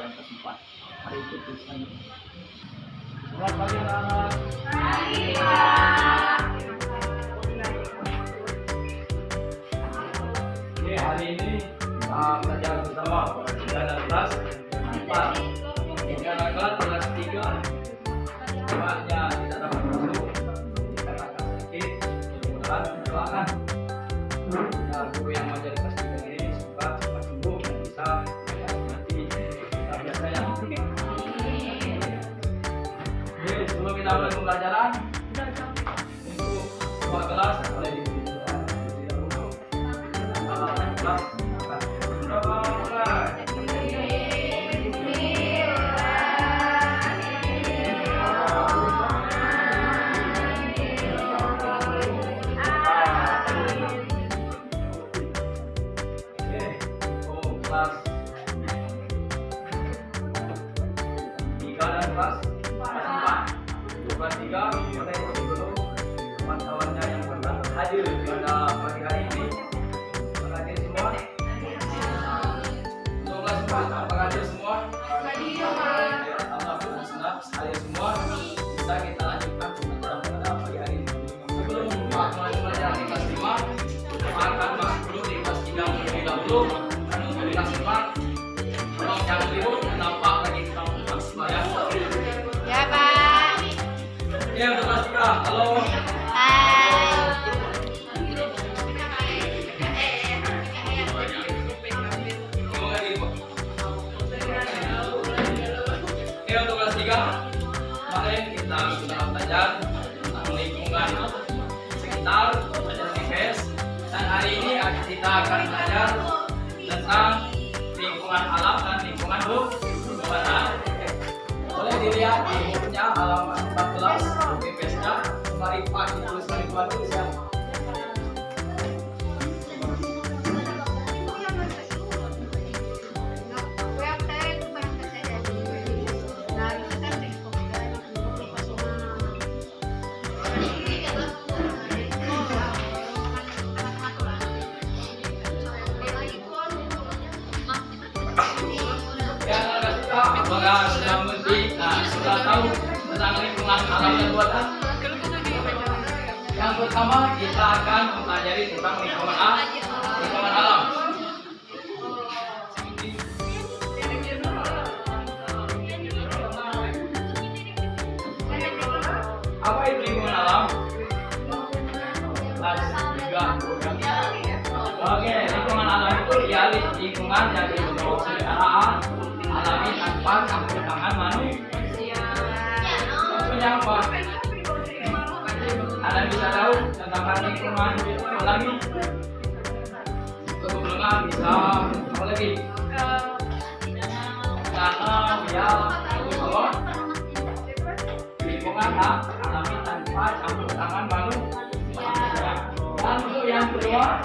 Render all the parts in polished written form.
pelajaran kelas 4. Mari ikut tulisannya. Selamat pagi anak-anak. Pagi, Pak. Oke, hari ini kita belajar bersama pelajaran kelas 4. Ini anak-anak kelas 3. Bapaknya tidak dapat masuk karena sakit. Mudah-mudahan doakan. Ya, guru yang mengajar kelas 3 ini semoga cepat sembuh dan bisa nanti kita biasanya. Oke, sebelum kita mulai pembelajaran untuk semua kelas boleh dibuka dahulu. Kelas kelas 3 mulai dulu kawan-kawannya yang pernah hadir pada pagi hari ini. Apakah hadir semua? Untuk kelas 4 apakah hadir semua? Alhamdulillah senang hadir semua. Bisa kita lanjutkan pembelajaran pada pagi hari ini. Sebelum mulai pembelajaran di kelas 5 akan masuk dulu di kelas 3 terlebih dahulu. Untuk kelas 4 tolong jangan ribut, nampak lagi kita maksimal ya. Ya, Pak. Ya, untuk kelas 3. Halo. Hai. Oke, untuk kelas 3 kemarin kita sudah belajar tentang lingkungan sekitar, belajar IPS, dan hari ini kita akan belajar tentang lingkungan alam dan lingkungan buatan. Boleh dilihat di bukunya halaman 14 buku IPS-nya. Mari Pak dituliskan di buat tulis ya. Apakah sudah mengerti? Sudah tahu tentang lingkungan alam dan buatan? Yang pertama kita akan mempelajari tentang lingkungan alam. Apa itu lingkungan alam? Kelas 3 program. Oke, lingkungan alam itu ya lingkungan yang dibentuk secara alami tanpa campur tangan manusia. Contohnya apa? Ada yang bisa tahu tentang lingkungan alami? Kebetulan bisa apa lagi? Tanam ya, semua lingkungan alami tanpa campur tangan manusia. Dan untuk yang kedua,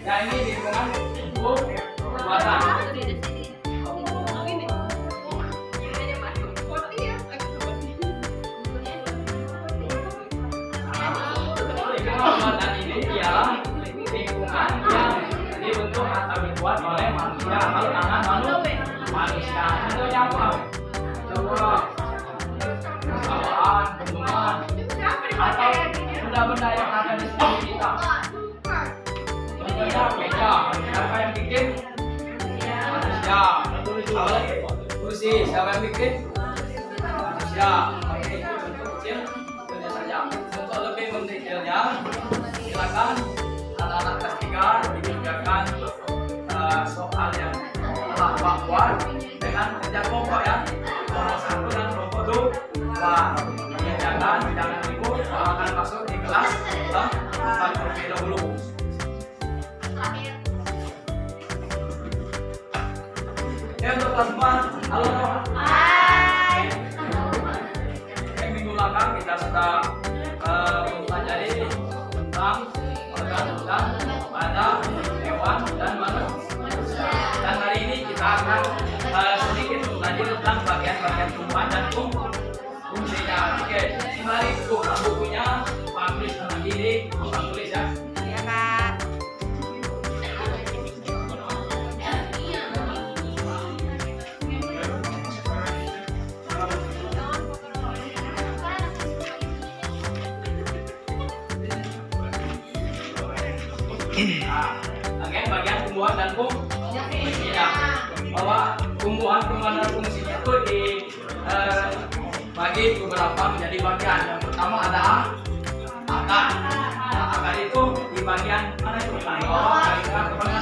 ya ini lingkungan buatan. Buatan ini ialah lingkungan yang dibentuk atau dibuat oleh manusia atau tangan manusia. Contohnya apa? Coba kesalahan, bendungan, atau benda-benda yang ada di sekitar kita. Contohnya meja, siapa yang bikin? Manusia. Kursi, siapa yang bikin? Manusia. Ini contoh kecil saja. Untuk lebih mendetailnya, silakan anak-anak kelas 3 dikerjakan soal yang telah Pak buat dengan kerja kelompok ya. Kelompok 1 dan kelompok 2. Jangan ribut, akan masuk di kelas 4 terlebih dahulu. Ya, untuk kelas 4, halo. Hai. Minggu belakang kita sudah mempelajari tentang organ pada hewan dan manusia. Dan hari ini kita akan sedikit mempelajari tentang bagian-bagian tumbuhan dan fungsinya. Oke, mari buka bukunya, tulis tangan kiri, tulis ya. Ya, Kak. bagian tumbuhan dan fungsinya. Bahwa tumbuhan dan fungsinya itu dibagi beberapa menjadi bagian. Yang pertama ada akar. Nah, akar itu di bagian mana itu? Bagian pertama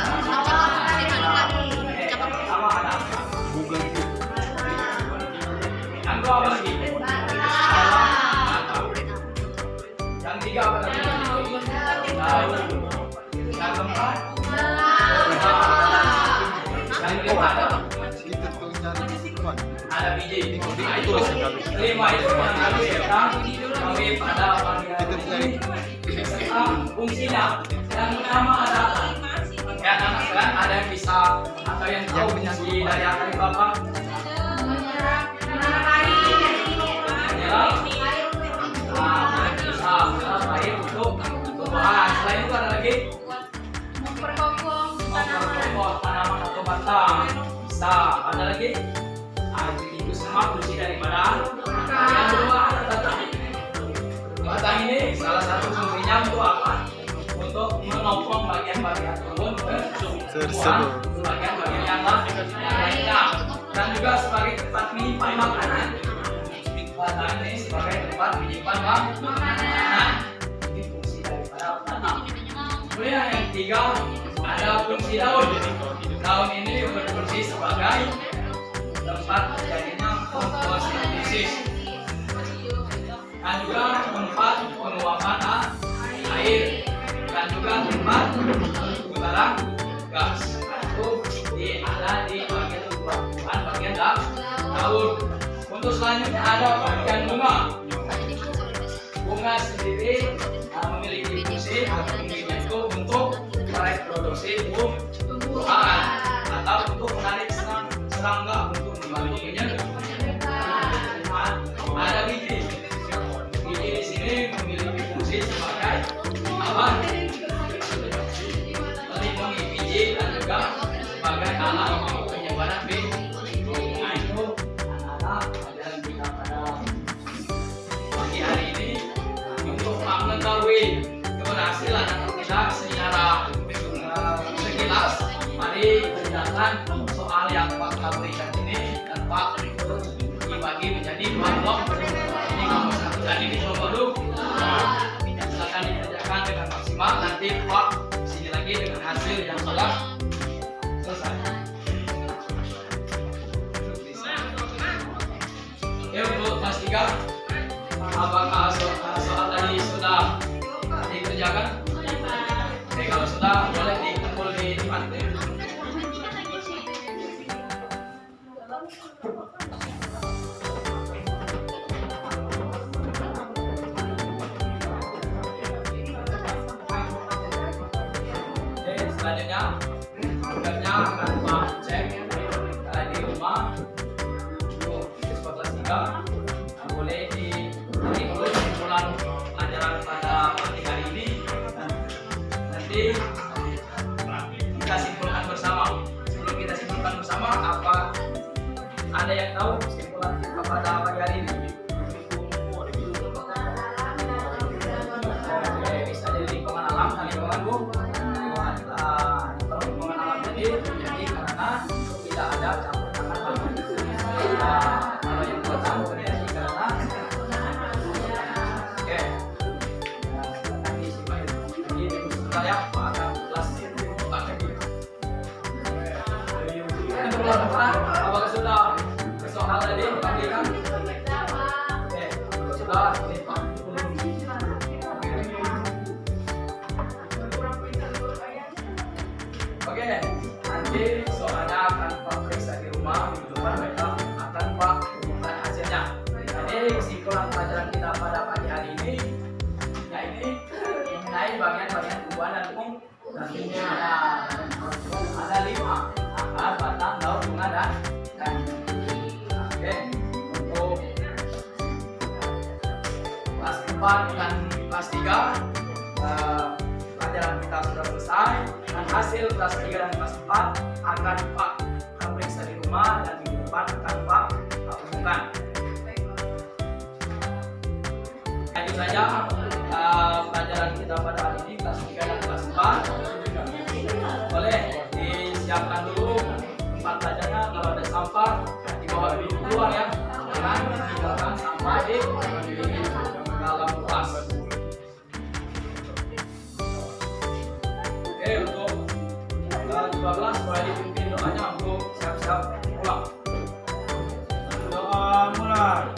ada akar. Yang kedua apa lagi? Yang tiga apa lagi? Yang keempat? Yang kelima ada biji. Nah, itu kelima itu yang harus kita ketahui pada bagian ini tentang fungsinya. Yang pertama ada anak sekalian, ada yang bisa atau yang tahu fungsi dari akar itu apa? Bisa air untuk tumbuhan. Selain itu ada lagi memperkokoh tanaman atau batang. Bisa ada lagi itu semua fungsi daripada yang kedua ada batang. Batang ini salah satu fungsinya untuk apa? Untuk menopang bagian-bagian tumbuhan bagian-bagian yang lainnya, dan juga sebagai tempat menyimpan makanan. Batang ini sebagai tempat menyimpan makanan. Ini fungsi daripada batang. Kemudian yang ketiga ada fungsi daun. Daun ini berfungsi sebagai tempat terjadinya fotosintesis dan juga tempat penguapan air dan juga tempat putaran gas. Itu ada di bagian tumbuhan, bagian daun. Untuk selanjutnya ada bagian bunga. Bunga sendiri memiliki fungsi itu untuk mereproduksi tumbuhan atau untuk menarik serangga untuk membantu penyembuhan. Ada biji. Biji di sini memiliki fungsi sebagai apa? Melindungi biji dan juga sebagai alat penyebaran biji. Nah, itu anak-anak pelajaran kita pada pagi hari ini untuk mengetahui keberhasilan anak kita secara sekilas. Mari kerjakan soal yang Pak berikan ini dan Pak dibagi menjadi 2 blok. Ini kamu satu jadi di dulu. Silakan dikerjakan dengan maksimal. Nanti Pak sini lagi dengan hasil yang sudah selesai. Oke, untuk kelas 3, apakah soal tadi sudah dikerjakan? Oke, kalau sudah boleh dikumpul di depan. Selanjutnya, tugasnya akan Pak cek di rumah. Untuk siswa kelas 3 boleh diberi dulu kesimpulan pelajaran pada pagi hari ini. Nanti kita simpulkan bersama. Sebelum kita simpulkan bersama, apa ada yang tahu kesimpulan kita pada pagi hari ini? Oke, bisa jadi lingkungan alam, lingkungan Bu. Jadi karena tidak ada campur tangan alam. Kalau yang pertama terjadi karena oke. Silakan disimak ini sebentar ya, Pak akan kelas buka lagi. Yang kedua, apakah sudah soal tadi dibagikan? Oke, sudah ini Pak. Oke, nanti soalnya akan Pak periksa di rumah, minggu depan mereka akan Pak umumkan hasilnya. Jadi kesimpulan pelajaran kita pada pagi hari ini, ya ini mengenai bagian-bagian tumbuhan dan fungsinya. Ada 5: akar, batang, daun, bunga, dan oke, untuk kelas 4 dan kelas 3 pelajaran kita sudah selesai, dan hasil kelas 3 dan kelas 4 akan Pak periksa di rumah dan minggu depan akan Pak umumkan. Itu saja pelajaran kita pada hari ini, kelas 3 dan kelas 4. Bye.